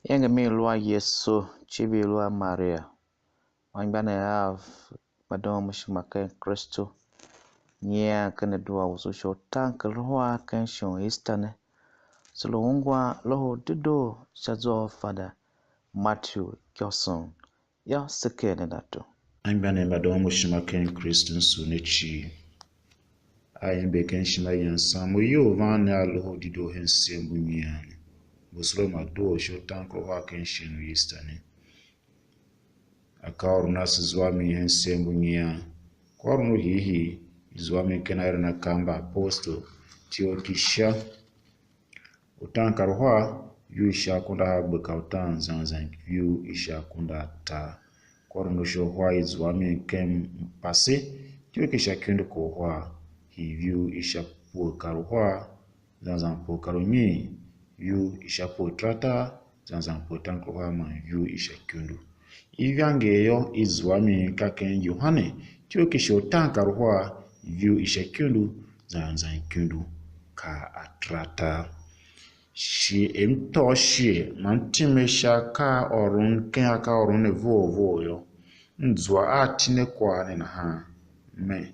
Yenge lwa Yesu chibi lwa Maria. Wangbane have madon mushimake Kristo. Nya kene dua wususho Utaankaruhar kenshon Isita. Solo ungwa Loho Dedoo shazo Father Matthew Ikyoson. Ya sekene dato. Wangbane madon mushimake Kristo sunechi. Ayembe kenshima yansamu yo vana Loho Dedoo hensembu nyane. Buslo mado sho Utaankaruhar kenshon Isita. Akawaru nasu zwami hensembu nya. Kwaru hihi zwami kenayra na kamba aposto tio kisha Utaankaruhar yu isha kunda habeka utan zanzan yu isha kunda ta kwaru no sho hwa zwami kem pase tio kisha kendo ko hwa hi yu isha po karuhar zanzan po karumi yu isha po trata zanzan po Utaankaruhar man yu isha kendo ivyangeyo izwami kaken Yohane tio kisha Utaankaruhar yu isha kendo zanzan kendo ka atrata shi emto shi mantime shaka orun ken aka orun ne vovo yo nzwa atine kwa ne na ha me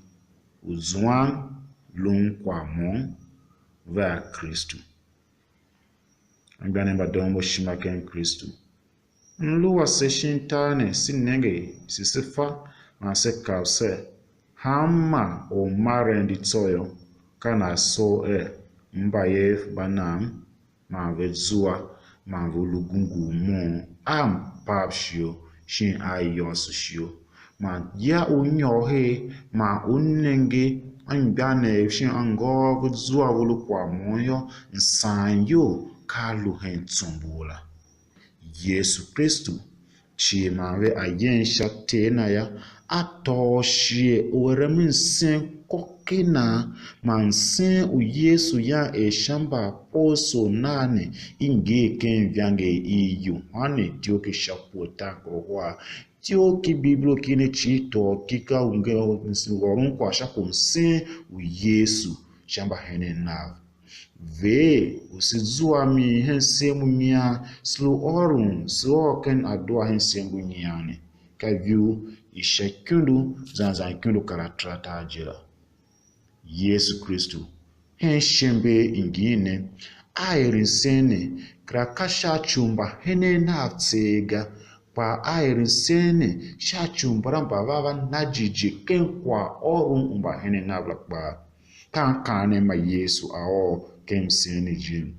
uzwan lun kwa mo va Kristo ngane badongo shimaken Kristo nluwa se shintane sinenge sisifa manse kause hama o marendi tsoyo kana so mbaye banam ma vezua ma volugungu mo am papshio shin ayos shio ma ya unyohe ma unenge angane shin ango vezua volukwa moyo nsanyo kalu hentsumbola Yesu Kristo chi mawe ayen shatena ya atoshie oremin sen kokina mansen u Yesu ya shamba poso nane inge ken vyange Yohane tioke shapo Utaankaruhar tioke biblo kine chito kika unge worun kwa shako nsen u Yesu shamba hene na ve usizua mi hensemu mia slu orun so ken Adua hensemu nyane kaviu ishakundu zanzankundu karatrata ajira Yesu Kristo henshembe ingine airinsene krakasha chumba hene natsega pa airinsene sha chumba ramba baba najiji kenkwa orun umba hene nabla pa kankane ma Yesu ao kemsene jim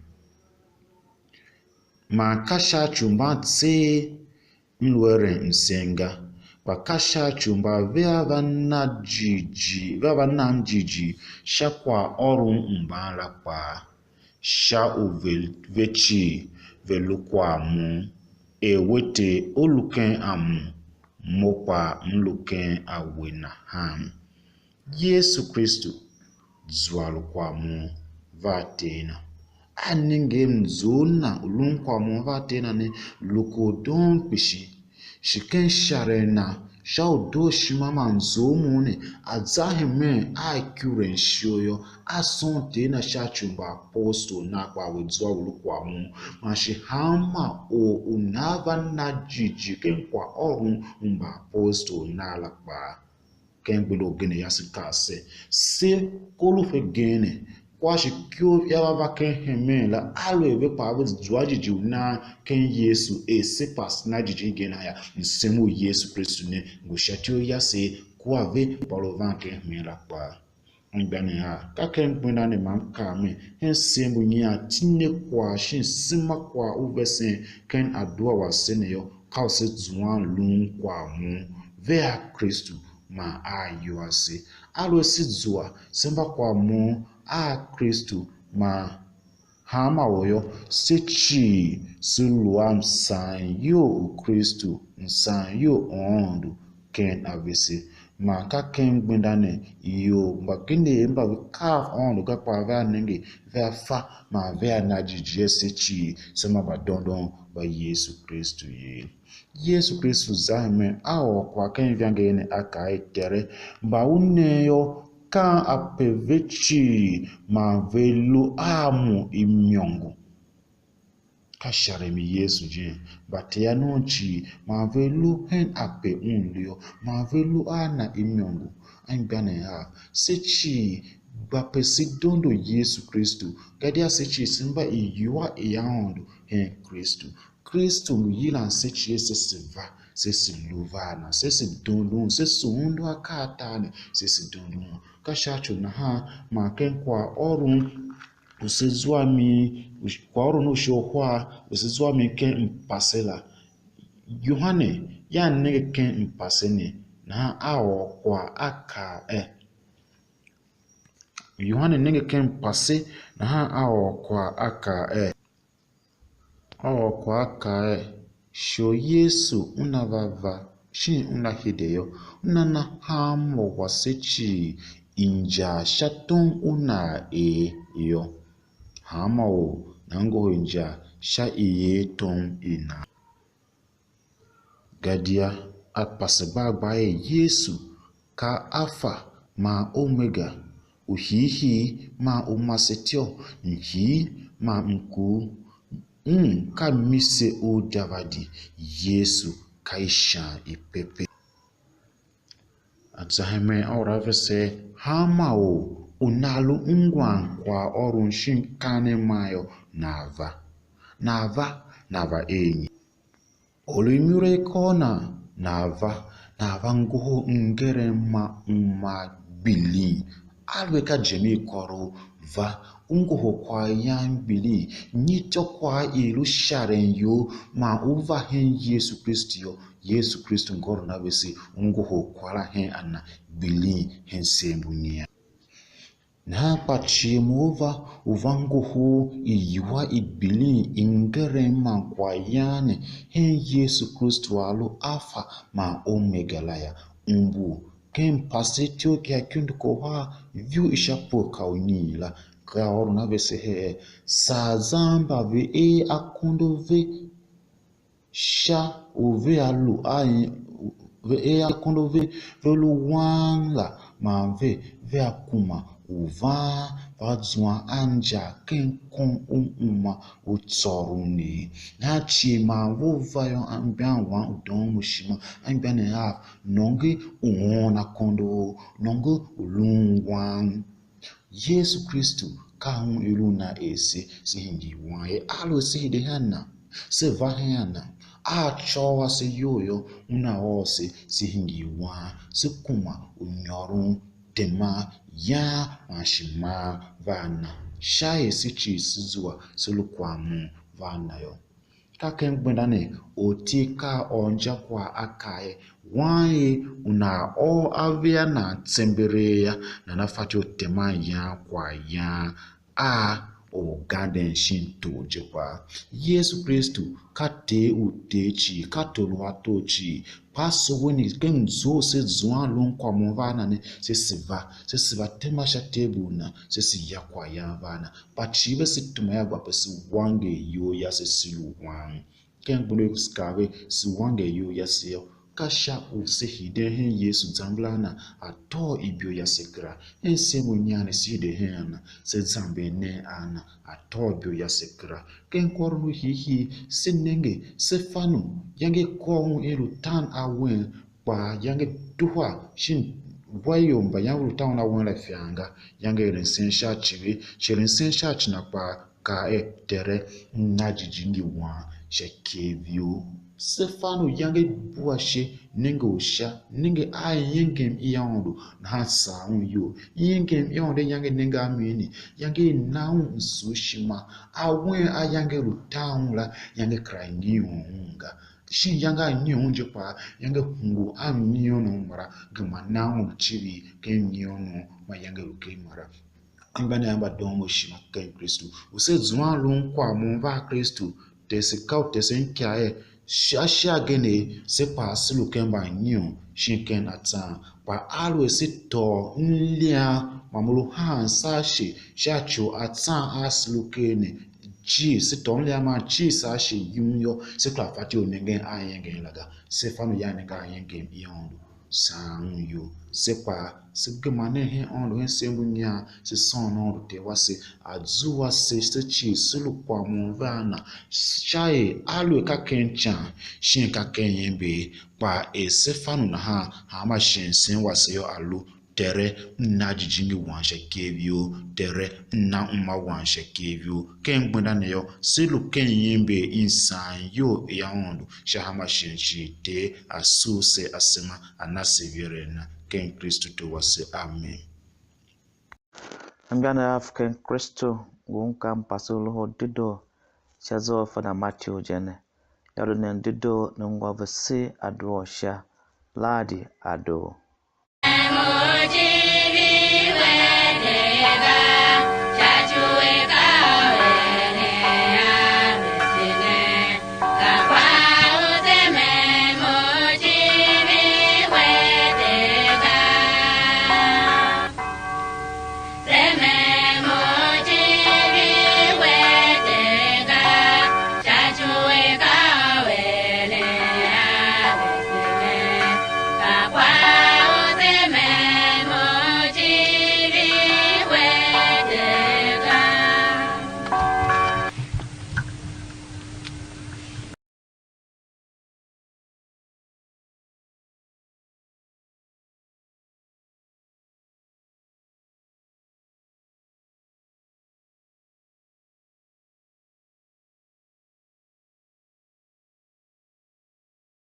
ma kasha chumba tse mlwere nsenga bakasha chumba veva namjiji shakwa oru mbara kwa sha uvechi velukwa mu ewete oluken amu mokwa mluken awena ham Yesu Kristo zwalukwa mu vatena aninge mzona ulunkwa mu vatena ne lukodon pishi shiken sharena shaudo shimama nzomune azahime akuren shoyo asonte na shachumba aposto na kwa wedzwa ulukwa mu mashihama o unava na jiji kenkwa orun mba aposto na lakpa kengbelo gene yasikase se kolufe gene kwashi kyo yaba ken hemela alo ebe pa wedzwa jiji na ken Yesu sepas na jiji gena ya nsemu Yesu Kristo ne ngoshatio yase kwave palovan ken hemela pa ngbane ha ka ken gbena ne manka me hensemu nya tinne kwa shin sima kwa uvesen ken Adua wasene yo kause zwan lun kwa mu vea Kristo ma ayo ase alo sizwa semba kwa mu a Kristo ma hama oyo sechi suluam san yo Kristo nsan yo ondu ken avese ma ka ken gbendane yo mbakine mba ka ondu ka pa va nenge va fa ma va na jiji sechi sema badondon ba Yesu Kristo ye Yesu Kristo zahime awo kwa ken vyangene aka etere ba uneyo kan apevechi ma velu amu imyongo kashare mi Yesu jin batia nonchi ma velu hen ape unlio ma velu ana imyongo angane ha sechi bapesi dondo Yesu Kristu gadia sechi simba iyua iyaondo hen Kristu no yilan sechi sesiva sesi luvana sesi dondo sesi undo akatane sesi dondo kashacho na ha ma kenkwa orun usizwami kwa ọrụ n'ushokwa usizwami ke mpasela Yohane ya nege ke mpasene na awo kwa aka Yohane nege ke mpase na ha awo kwa aka sho Yesu unavava shin unahideyo unana hamo wasechi inja shaton una yo hamao nango inja sha iye ton ina gadia apasagba Yesu ka alpha ma omega uhihi ma umasetio nhi ma nku ka mise o davadi Yesu kaisha ipepe Atzaheme auravese hamao unalu ngwan kwa ọrụ shinkane mayo nava enyi olumure kona nava nguho ngere ma bili alweka jemi koro va nguho kwa yan bili nyito kwa ilu sharen yo ma uva hen Yesu Kristu ngoro na besi nguho kwala hen ana bili hen sembunia na pachimuva uvanguhu iyuwa ibili ingere ma kwa yane hen Yesu Kristu alu alpha ma omega laya umbu ken pasetio kia kundu koha view ishapo kaunila ka oru na bese he sazamba ve akundo ve sha uve alu ai ve akundo ve velu wangla ma ve akuma uva vadzwa anja kenkon umma utsoruni na chima vuvayo ambianwa udon mushima ambiane ha nonge uona kondo nonge ulungwan Yesu Kristu kahun iluna ese sihingi wae alo sihide hana se vahana achowa se yoyo una ose sihingi wa se kuma unyorun tema ya mashima vana shaye sichi sizua silukwamu vana yo kaken gbendane otika onja kwa akaye wae una o avia na tembereya na nafati otema ya kwa ya o garden shinto jekwa Yesu Kristu kate utechi katolu atochi paso weni kenzo se zwan lon kwa monvana ne se siva tema sha tebuna se si yakwa ya vana pachibe se tumaya gwa pesi wange yo ya se silu wang ken bulu skave si wange yo ya se kasha use hide hen Yesu zamblana ato ibyo ya sekra ense munyane si hide hen se zambe ne ana ato ibyo ya sekra ken kornu hihi sinenge sefanu yange ko elu tan awen pa yange duwa shin wayomba yangu tauna wala fianga yange rensen church na pa ka tere najijingi wa shekevio Stefano yange buashe ninge usha ninge yengem iyandu na hasa yo yengem iyonde yange ninge amini yange naun nsushima awen ayange rutaunla yange kraingi unga shin yanga nyonje pa yange hungu amniono mara gama naun chibi kenyono ma yange rukemara ambane amba domo shima ken Kristu use zwan kwa mumva Kristu tese nkiae Shasha gene se pa silu kemba nyu shinken atan pa alwe se to nlia mamulu han sashi shacho atan asilu kene ji se to nlia ma ji sashi yumyo se klafati onenge ayengen laga se fanu yanega ayengen beyond sang yo sepa segemane he on lo sembunya se son no te wase Adua se chi sulu kwa monvana Shigheh alu ka kencha shin ka kenyembe pa esefanu na ha ma shin sin wase yo alu tere na jijingi wansha kevio tere na umma wansha kevio ken gbenda ne yo silu ken yembe insan yo ya ondu shahama shinchi te asuse asema anasevere na ken Kristo to wase amen. Ambiana African Kristo gunka mpaso Loho Dedoo shazo fana Matthew jene yaro ne Dedoo ne ngwavese Adua sha ladi ado